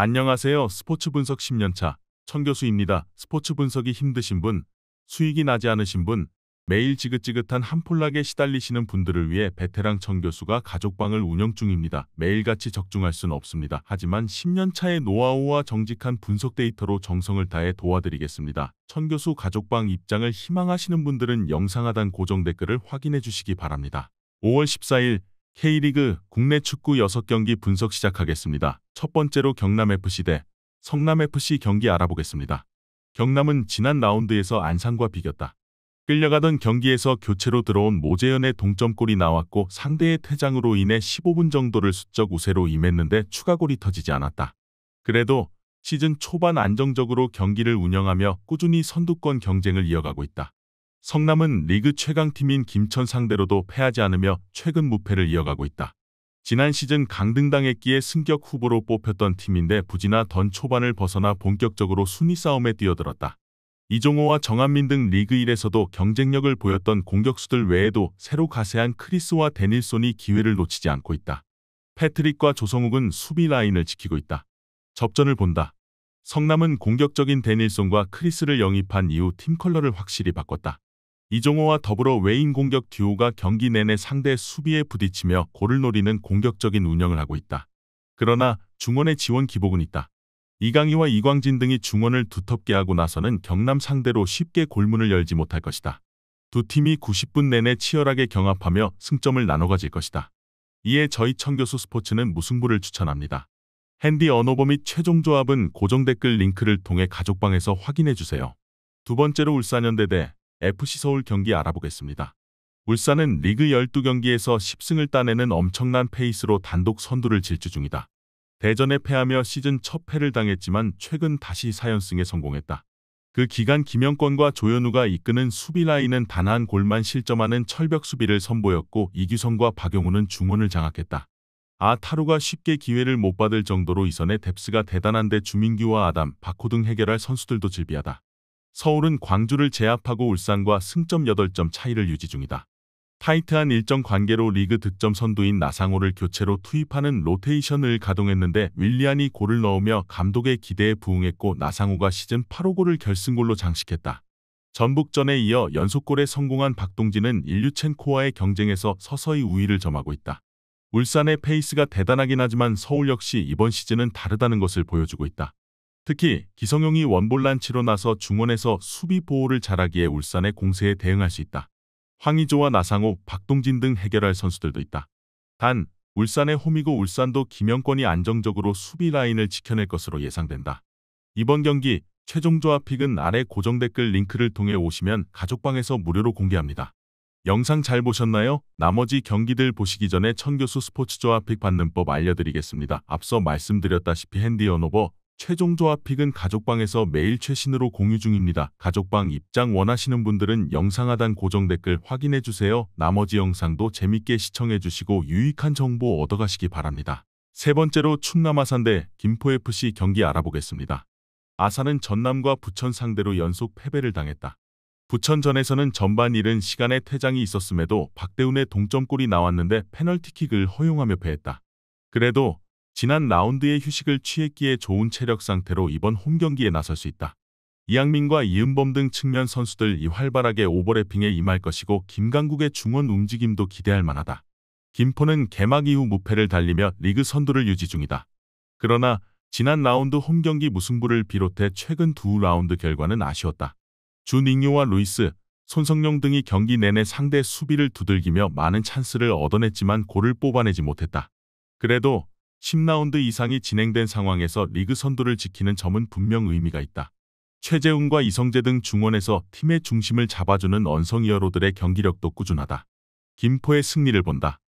안녕하세요. 스포츠 분석 10년차 천교수입니다. 스포츠 분석이 힘드신 분, 수익이 나지 않으신 분, 매일 지긋지긋한 한폴락에 시달리시는 분들을 위해 베테랑 천교수가 가족방을 운영 중입니다. 매일같이 적중할 수는 없습니다. 하지만 10년차의 노하우와 정직한 분석 데이터로 정성을 다해 도와드리겠습니다. 천교수 가족방 입장을 희망하시는 분들은 영상 하단 고정 댓글을 확인해 주시기 바랍니다. 5월 14일 K리그 국내 축구 6경기 분석 시작하겠습니다. 첫 번째로 경남FC 대 성남FC 경기 알아보겠습니다. 경남은 지난 라운드에서 안산과 비겼다. 끌려가던 경기에서 교체로 들어온 모재현의 동점골이 나왔고 상대의 퇴장으로 인해 15분 정도를 수적 우세로 임했는데 추가골이 터지지 않았다. 그래도 시즌 초반 안정적으로 경기를 운영하며 꾸준히 선두권 경쟁을 이어가고 있다. 성남은 리그 최강팀인 김천 상대로도 패하지 않으며 최근 무패를 이어가고 있다. 지난 시즌 강등당했기에 승격 후보로 뽑혔던 팀인데 부진하던 초반을 벗어나 본격적으로 순위 싸움에 뛰어들었다. 이종호와 정한민 등 리그 1에서도 경쟁력을 보였던 공격수들 외에도 새로 가세한 크리스와 데닐손이 기회를 놓치지 않고 있다. 패트릭과 조성욱은 수비 라인을 지키고 있다. 접전을 본다. 성남은 공격적인 데닐손과 크리스를 영입한 이후 팀 컬러를 확실히 바꿨다. 이종호와 더불어 외인 공격 듀오가 경기 내내 상대 수비에 부딪히며 골을 노리는 공격적인 운영을 하고 있다. 그러나 중원의 지원 기복은 있다. 이강희와 이광진 등이 중원을 두텁게 하고 나서는 경남 상대로 쉽게 골문을 열지 못할 것이다. 두 팀이 90분 내내 치열하게 경합하며 승점을 나눠 가질 것이다. 이에 저희 천교수 스포츠는 무승부를 추천합니다. 핸디 언어버 및 최종 조합은 고정 댓글 링크를 통해 가족방에서 확인해 주세요. 두 번째로 울산현대 대 FC서울 경기 알아보겠습니다. 울산은 리그 12경기에서 10승을 따내는 엄청난 페이스로 단독 선두를 질주 중이다. 대전에 패하며 시즌 첫 패를 당했지만 최근 다시 4연승에 성공했다. 그 기간 김영권과 조현우가 이끄는 수비 라인은 단 한 골만 실점하는 철벽 수비를 선보였고 이규성과 박용우는 중원을 장악했다. 타루가 쉽게 기회를 못 받을 정도로 이선의 뎁스가 대단한데 주민규와 아담, 박호 등 해결할 선수들도 질비하다. 서울은 광주를 제압하고 울산과 승점 8점 차이를 유지 중이다. 타이트한 일정 관계로 리그 득점 선두인 나상호를 교체로 투입하는 로테이션을 가동했는데 윌리안이 골을 넣으며 감독의 기대에 부응했고 나상호가 시즌 8호 골을 결승골로 장식했다. 전북전에 이어 연속골에 성공한 박동진은 일류첸코와의 경쟁에서 서서히 우위를 점하고 있다. 울산의 페이스가 대단하긴 하지만 서울 역시 이번 시즌은 다르다는 것을 보여주고 있다. 특히 기성용이 원볼란치로 나서 중원에서 수비 보호를 잘하기에 울산의 공세에 대응할 수 있다. 황의조와 나상호, 박동진 등 해결할 선수들도 있다. 단, 울산의 홈이고 울산도 김영권이 안정적으로 수비 라인을 지켜낼 것으로 예상된다. 이번 경기 최종 조합 픽은 아래 고정 댓글 링크를 통해 오시면 가족방에서 무료로 공개합니다. 영상 잘 보셨나요? 나머지 경기들 보시기 전에 천교수 스포츠 조합 픽 받는 법 알려드리겠습니다. 앞서 말씀드렸다시피 핸디 언어버 최종 조합 픽은 가족방에서 매일 최신으로 공유 중입니다. 가족방 입장 원하시는 분들은 영상 하단 고정 댓글 확인해주세요. 나머지 영상도 재밌게 시청해주시고 유익한 정보 얻어가시기 바랍니다. 세 번째로 충남 아산 대 김포FC 경기 알아보겠습니다. 아산은 전남과 부천 상대로 연속 패배를 당했다. 부천전에서는 전반 이른 시간에 퇴장이 있었음에도 박대훈의 동점골이 나왔는데 페널티킥을 허용하며 패했다. 그래도 지난 라운드에 휴식을 취했기에 좋은 체력 상태로 이번 홈경기에 나설 수 있다. 이양민과 이은범 등 측면 선수들이 활발하게 오버래핑에 임할 것이고 김강국의 중원 움직임도 기대할 만하다. 김포는 개막 이후 무패를 달리며 리그 선두를 유지 중이다. 그러나 지난 라운드 홈경기 무승부를 비롯해 최근 두 라운드 결과는 아쉬웠다. 주닝요와 루이스, 손성용 등이 경기 내내 상대 수비를 두들기며 많은 찬스를 얻어냈지만 골을 뽑아내지 못했다. 그래도 10라운드 이상이 진행된 상황에서 리그 선두를 지키는 점은 분명 의미가 있다. 최재훈과 이성재 등 중원에서 팀의 중심을 잡아주는 언성 히어로들의 경기력도 꾸준하다. 김포의 승리를 본다.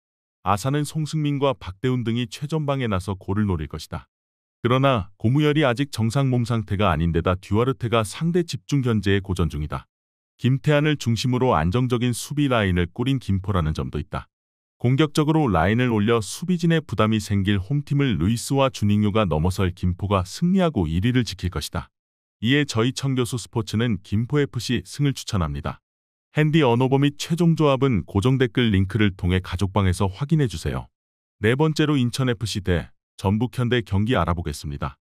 아산은 송승민과 박대훈 등이 최전방에 나서 골을 노릴 것이다. 그러나 고무열이 아직 정상 몸 상태가 아닌데다 듀아르테가 상대 집중 견제에 고전 중이다. 김태환을 중심으로 안정적인 수비 라인을 꾸린 김포라는 점도 있다. 공격적으로 라인을 올려 수비진에 부담이 생길 홈팀을 루이스와 주닝요가 넘어설 김포가 승리하고 1위를 지킬 것이다. 이에 저희 천교수 스포츠는 김포FC 승을 추천합니다. 핸디 언어버 및 최종 조합은 고정 댓글 링크를 통해 가족방에서 확인해주세요. 네 번째로 인천FC 대 전북현대 경기 알아보겠습니다.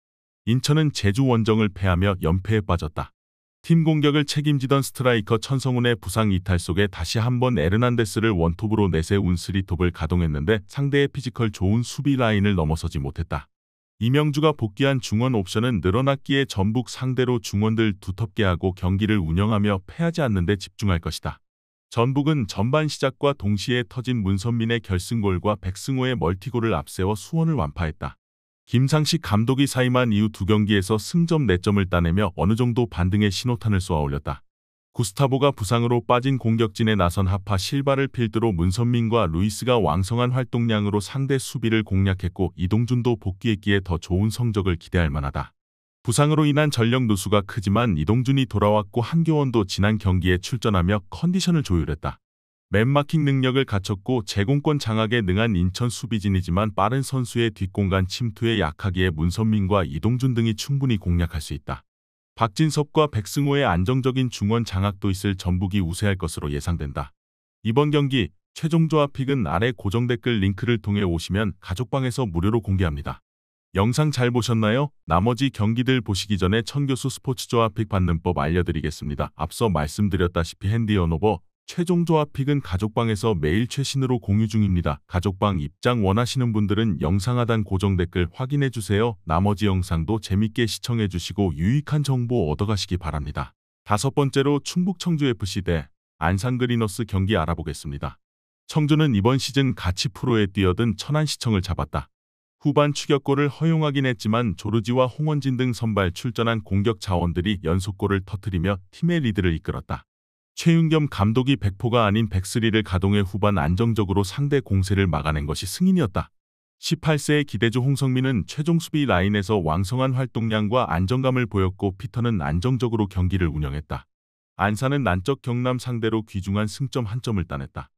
인천은 제주 원정을 패하며 연패에 빠졌다. 팀 공격을 책임지던 스트라이커 천성훈의 부상 이탈 속에 다시 한번 에르난데스를 원톱으로 내세운 스리톱을 가동했는데 상대의 피지컬 좋은 수비 라인을 넘어서지 못했다. 이명주가 복귀한 중원 옵션은 늘어났기에 전북 상대로 중원들 두텁게 하고 경기를 운영하며 패하지 않는 데 집중할 것이다. 전북은 전반 시작과 동시에 터진 문선민의 결승골과 백승호의 멀티골을 앞세워 수원을 완파했다. 김상식 감독이 사임한 이후 두 경기에서 승점 4점을 따내며 어느 정도 반등의 신호탄을 쏘아올렸다. 구스타보가 부상으로 빠진 공격진에 나선 하파 실바를 필두로 문선민과 루이스가 왕성한 활동량으로 상대 수비를 공략했고 이동준도 복귀했기에 더 좋은 성적을 기대할 만하다. 부상으로 인한 전력 누수가 크지만 이동준이 돌아왔고 한교원도 지난 경기에 출전하며 컨디션을 조율했다. 맨마킹 능력을 갖췄고 제공권 장악에 능한 인천 수비진이지만 빠른 선수의 뒷공간 침투에 약하기에 문선민과 이동준 등이 충분히 공략할 수 있다. 박진섭과 백승호의 안정적인 중원 장악도 있을 전북이 우세할 것으로 예상된다. 이번 경기 최종 조합픽은 아래 고정 댓글 링크를 통해 오시면 가족방에서 무료로 공개합니다. 영상 잘 보셨나요? 나머지 경기들 보시기 전에 천교수 스포츠 조합픽 받는 법 알려드리겠습니다. 앞서 말씀드렸다시피 핸디 언오버 최종 조합픽은 가족방에서 매일 최신으로 공유 중입니다. 가족방 입장 원하시는 분들은 영상 하단 고정 댓글 확인해주세요. 나머지 영상도 재밌게 시청해주시고 유익한 정보 얻어가시기 바랍니다. 5번째로 충북 청주FC 대 안산 그리너스 경기 알아보겠습니다. 청주는 이번 시즌 가치 프로에 뛰어든 천안시청을 잡았다. 후반 추격골을 허용하긴 했지만 조르지와 홍원진 등 선발 출전한 공격 자원들이 연속골을 터뜨리며 팀의 리드를 이끌었다. 최윤겸 감독이 백포가 아닌 백스리를 가동해 후반 안정적으로 상대 공세를 막아낸 것이 승인이었다. 18세의 기대주 홍성민은 최종 수비 라인에서 왕성한 활동량과 안정감을 보였고 피터는 안정적으로 경기를 운영했다. 안산은 난적 경남 상대로 귀중한 승점 1점을 따냈다.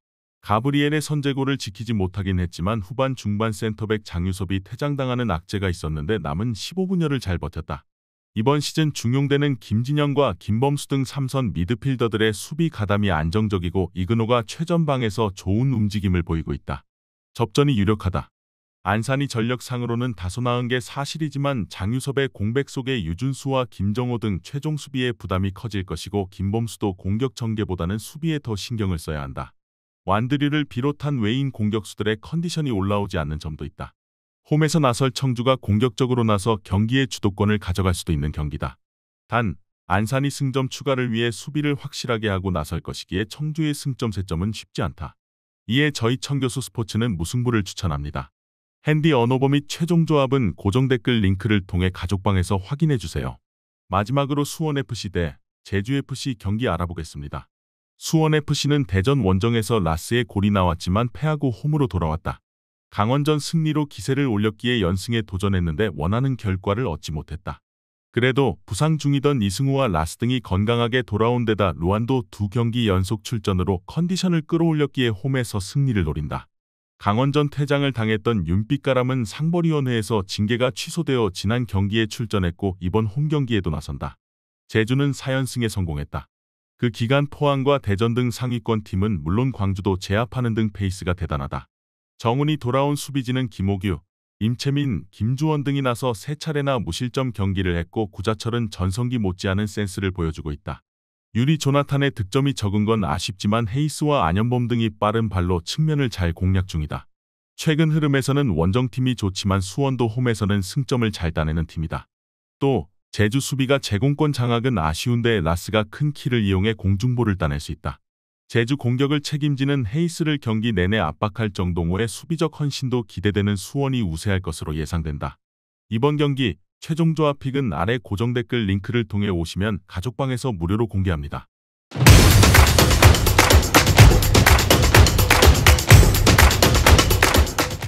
가브리엘의 선제골을 지키지 못하긴 했지만 후반 중반 센터백 장유섭이 퇴장당하는 악재가 있었는데 남은 15분여를 잘 버텼다. 이번 시즌 중용되는 김진영과 김범수 등 3선 미드필더들의 수비 가담이 안정적이고 이근호가 최전방에서 좋은 움직임을 보이고 있다. 접전이 유력하다. 안산이 전력상으로는 다소 나은 게 사실이지만 장유섭의 공백 속에 유준수와 김정호 등 최종 수비에 부담이 커질 것이고 김범수도 공격 전개보다는 수비에 더 신경을 써야 한다. 완드류를 비롯한 외인 공격수들의 컨디션이 올라오지 않는 점도 있다. 홈에서 나설 청주가 공격적으로 나서 경기의 주도권을 가져갈 수도 있는 경기다. 단, 안산이 승점 추가를 위해 수비를 확실하게 하고 나설 것이기에 청주의 승점 3점은 쉽지 않다. 이에 저희 청교수 스포츠는 무승부를 추천합니다. 핸디 언오버 및 최종 조합은 고정 댓글 링크를 통해 가족방에서 확인해주세요. 마지막으로 수원FC 대 제주FC 경기 알아보겠습니다. 수원FC는 대전 원정에서 라스의 골이 나왔지만 패하고 홈으로 돌아왔다. 강원전 승리로 기세를 올렸기에 연승에 도전했는데 원하는 결과를 얻지 못했다. 그래도 부상 중이던 이승우와 라스 등이 건강하게 돌아온 데다 루안도 2경기 연속 출전으로 컨디션을 끌어올렸기에 홈에서 승리를 노린다. 강원전 퇴장을 당했던 윤빛가람은 상벌위원회에서 징계가 취소되어 지난 경기에 출전했고 이번 홈 경기에도 나선다. 제주는 4연승에 성공했다. 그 기간 포항과 대전 등 상위권 팀은 물론 광주도 제압하는 등 페이스가 대단하다. 정훈이 돌아온 수비진은 김호규, 임채민, 김주원 등이 나서 3차례나 무실점 경기를 했고 구자철은 전성기 못지않은 센스를 보여주고 있다. 유리 조나탄의 득점이 적은 건 아쉽지만 헤이스와 안현범 등이 빠른 발로 측면을 잘 공략 중이다. 최근 흐름에서는 원정팀이 좋지만 수원도 홈에서는 승점을 잘 따내는 팀이다. 또 제주 수비가 제공권 장악은 아쉬운데 라스가 큰 키를 이용해 공중볼을 따낼 수 있다. 제주 공격을 책임지는 헤이스를 경기 내내 압박할 정도의 수비적 헌신도 기대되는 수원이 우세할 것으로 예상된다. 이번 경기 최종 조합픽은 아래 고정 댓글 링크를 통해 오시면 가족방에서 무료로 공개합니다.